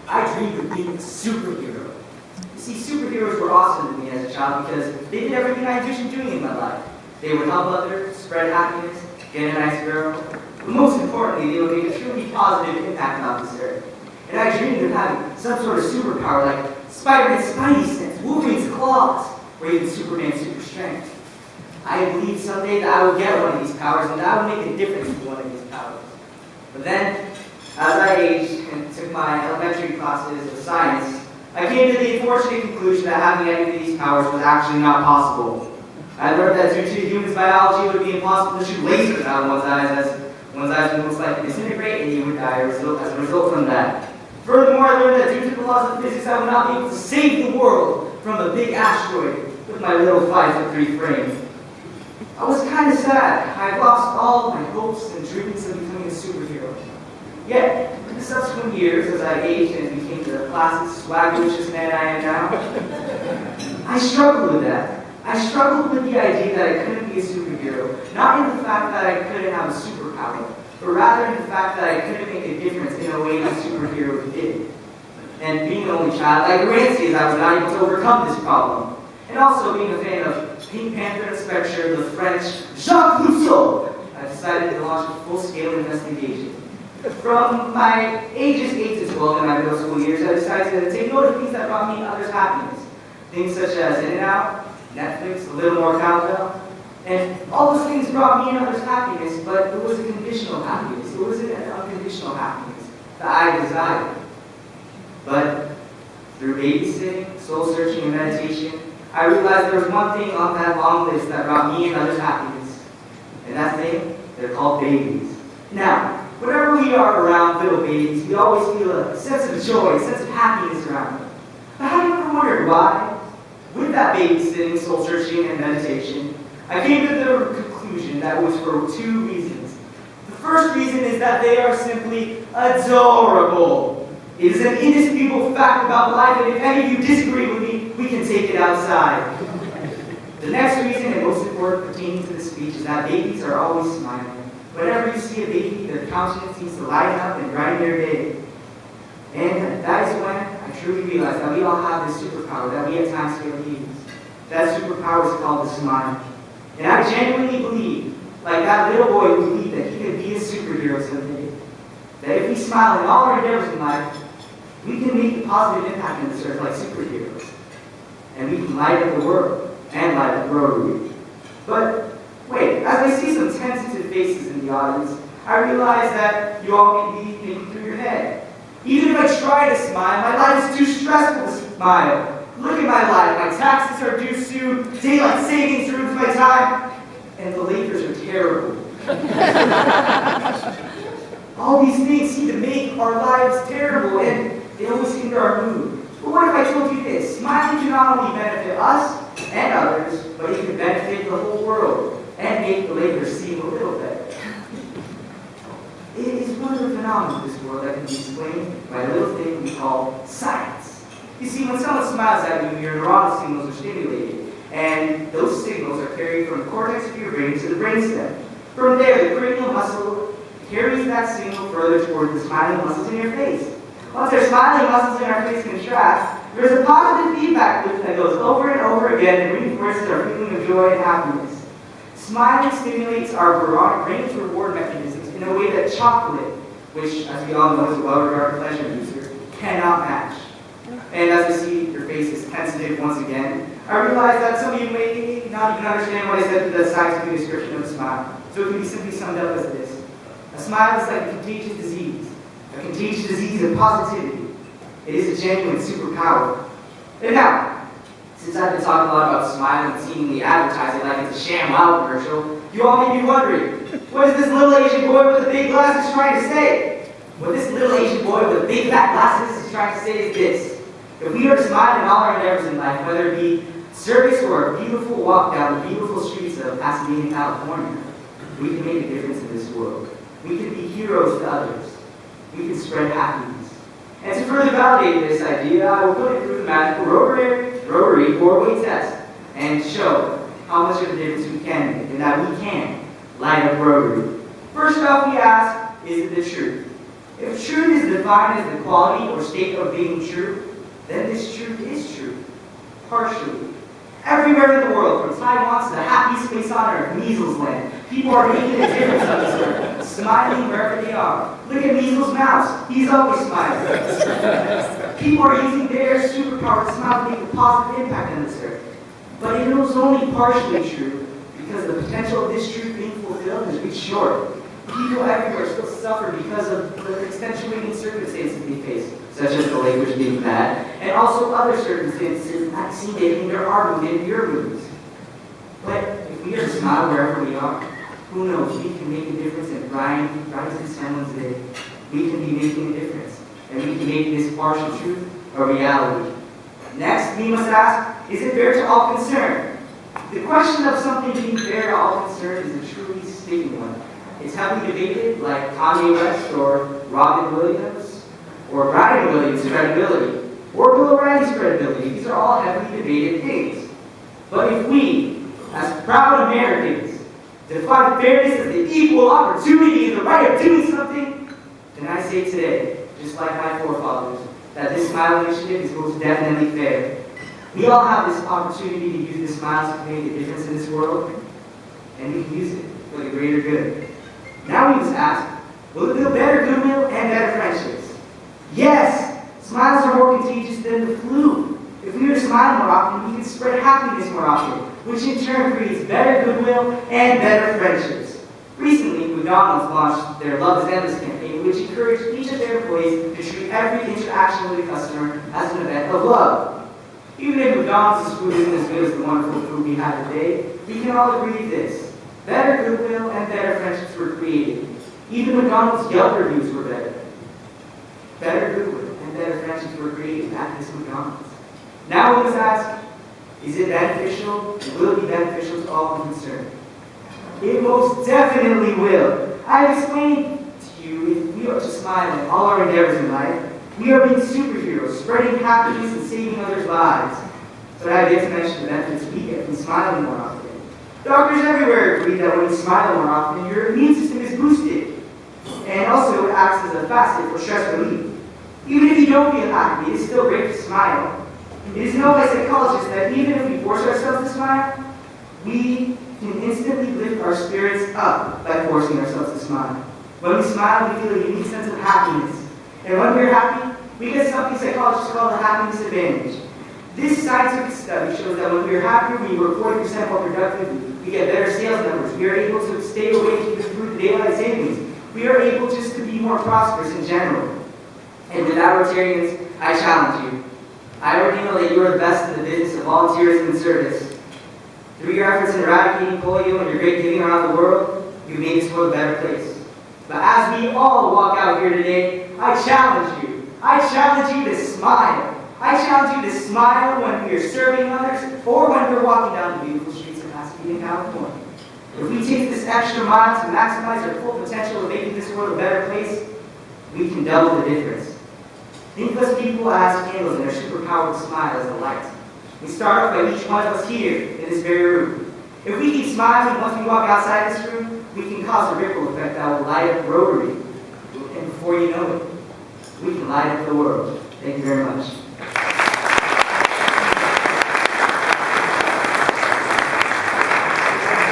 I dreamed of being a superhero. You see, superheroes were awesome to me as a child because they did everything I envisioned doing in my life. They would help others, spread happiness, get a nice girl, but most importantly, they would make a truly positive impact on this earth. And I dreamed of having some sort of superpower like Spider-Man's spidey sense, Wolverine's claws, or even Superman's super strength. I believed someday that I would get one of these powers and that I would make a difference with one of these powers. But then, as I aged and took my elementary classes of science, I came to the unfortunate conclusion that having any of these powers was actually not possible. I learned that due to human biology, it would be impossible to shoot lasers out of one's eyes, as one's eyes would most likely disintegrate and you would die as a result from that. Furthermore, I learned that due to the laws of physics, I would not be able to save the world from a big asteroid with my little 5'3" frame. I was kind of sad. I lost all my hopes and dreams of becoming a superhero. Yet, in the subsequent years, as I aged and became the classic swagalicious man I am now, I struggled with that. I struggled with the idea that I couldn't be a superhero, not in the fact that I couldn't have a superpower, but rather in the fact that I couldn't make a difference in a way that superheroes did. And being an only child, I grew antsy as I was not able to overcome this problem. And also being a fan of Pink Panther and Spectre, the French Jacques Rousseau, I decided to launch a full-scale investigation. From my ages 8 to 12 in my middle school years, I decided to take note of things that brought me and others happiness. Things such as In-N-Out, Netflix, a little more Countdown. And all those things brought me and others happiness, but it was a conditional happiness. It wasn't an unconditional happiness that I desired. But through babysitting, soul-searching, and meditation, I realized there was one thing on that long list that brought me and others happiness. And that thing, they're called babies. Now, whenever we are around little babies, we always feel a sense of joy, a sense of happiness around them. But have you ever wondered why? With that babysitting, soul-searching, and meditation, I came to the conclusion that it was for 2 reasons. The first reason is that they are simply adorable. It is an indisputable fact about life, and if any of you disagree with me, we can take it outside. The next reason, and most important pertaining to this speech, is that babies are always smiling. Whenever you see a baby, their countenance seems to light up and brighten your day. And that is when I truly realized that we all have this superpower that we at times fail to use. That superpower is called the smile. And I genuinely believe, like that little boy who believed that he could be a superhero someday, that if we smile in all our endeavors in life, we can make a positive impact on this earth like superheroes. And we can light up the world and light up the Rotary. But wait, as I see some tentative faces in the audience, I realize that you all may be thinking through your head. Even if I try to smile, my life is too stressful to smile. Look at my life. My taxes are due soon, daylight savings ruins my time, and the Lakers are terrible. All these things seem to make our lives terrible, and they always hinder our mood. But what if I told you this? Smiling can not only benefit us and others, but it can benefit the whole world and make the Lakers seem a little better. It is one of the phenomena of this world that can be explained by a little thing we call science. You see, when someone smiles at you, your neuronal signals are stimulated, and those signals are carried from the cortex of your brain to the brainstem. From there, the cranial muscle carries that signal further toward the smiling muscles in your face. Once our smiling muscles in our face contract, there is a positive feedback loop that goes over and over again and reinforces our feeling of joy and happiness. Smiling stimulates our brain's reward mechanisms in a way that chocolate, which, as we all know, is a well-regarded pleasure booster, cannot match. And as I see your face is tentative once again, I realize that some of you may not even understand what I said to the scientific description of a smile. So it can be simply summed up as this. A smile is like a contagious disease of positivity. It is a genuine superpower. And now, since I've been talking a lot about smiling and seemingly advertising like it's a sham wow commercial, you all may be wondering, what is this little Asian boy with the big glasses trying to say? What this little Asian boy with the big fat glasses is trying to say is this. If we are to smile in all our endeavors in life, whether it be service or a beautiful walk down the beautiful streets of Pasadena, California, we can make a difference in this world. We can be heroes to others. We can spread happiness. And to further validate this idea, I will put it through the magical Rotary 4-way test and show how much of a difference we can make and that we can light up Rotary. First off, we ask, is it the truth? If truth is defined as the quality or state of being true, then this truth is true, partially. Everywhere in the world, from Taiwan to the happiest place on earth, Measles land, people are making a difference on this earth, smiling wherever they are. Look at Measles' mouse. He's always smiling. People are using their superpower to smile to make a positive impact on this earth. But it was only partially true because the potential of this truth being fulfilled is reached short. People everywhere still suffer because of the accentuating circumstances they face, such as the language being bad, and also other circumstances not seen in their art within your moods. But if we are to smile wherever we are, who knows, we can make a difference in brightening someone's day. We can be making a difference, and we can make this partial truth a reality. Next, we must ask, is it fair to all concerned? The question of something being fair to all concerned is a truly sticky one. It's heavily debated, like Kanye West or Robin Williams, or Brian Williams' credibility, or Bill O'Reilly's credibility. These are all heavily debated things. But if we, as proud Americans, define fairness as the equal opportunity and the right of doing something, then I say today, just like my forefathers, that this Smile Initiative is most definitely fair. We all have this opportunity to use this smile to make a difference in this world, and we can use it for the greater good. Now we must ask, will it build better goodwill and better friendships? Yes! Smiles are more contagious than the flu. If we were to smile more often, we can spread happiness more often, which in turn creates better goodwill and better friendships. Recently, McDonald's launched their Love is Endless campaign, which encouraged each of their employees to treat every interaction with a customer as an event of love. Even if McDonald's food isn't as good as the wonderful food we have today, we can all agree this. Better goodwill and better friendships were created. Even McDonald's Yelp reviews were better. Better goodwill and better friendships were created at this McDonald's. Now we must ask, is it beneficial and will it be beneficial to all concerned? It most definitely will. I have explained to you, if we are to smile in all our endeavors in life, we are being superheroes, spreading happiness and saving others' lives. But I have yet to mention the benefits we get from smiling more often. Doctors everywhere agree that when you smile more often, your immune system is boosted. And also it acts as a facet for stress relief. Even if you don't feel happy, it is still great to smile. It is known by psychologists that even if we force ourselves to smile, we can instantly lift our spirits up by forcing ourselves to smile. When we smile, we feel a unique sense of happiness. And when we're happy, we get something psychologists call the happiness advantage. This scientific study shows that when we are happier, we were 40% more productive, we get better sales numbers, we are able to stay awake even through daylight savings, we are able just to be more prosperous in general. And with our Rotarians, I challenge you. I already know that you are the best in the business of volunteerism and service. Through your efforts in eradicating polio and your great giving around the world, you've made this world a better place. But as we all walk out here today, I challenge you. I challenge you to smile. I challenge you to smile when we are serving others or when we're walking down the beautiful streets of Pasadena, California. If we take this extra mile to maximize our full potential of making this world a better place, we can double the difference. Think of us people as candles and our superpowered smile as a light. We start off by each one of us here in this very room. If we keep smiling once we walk outside this room, we can cause a ripple effect that will light up Rotary. And before you know it, we can light up the world. Thank you very much.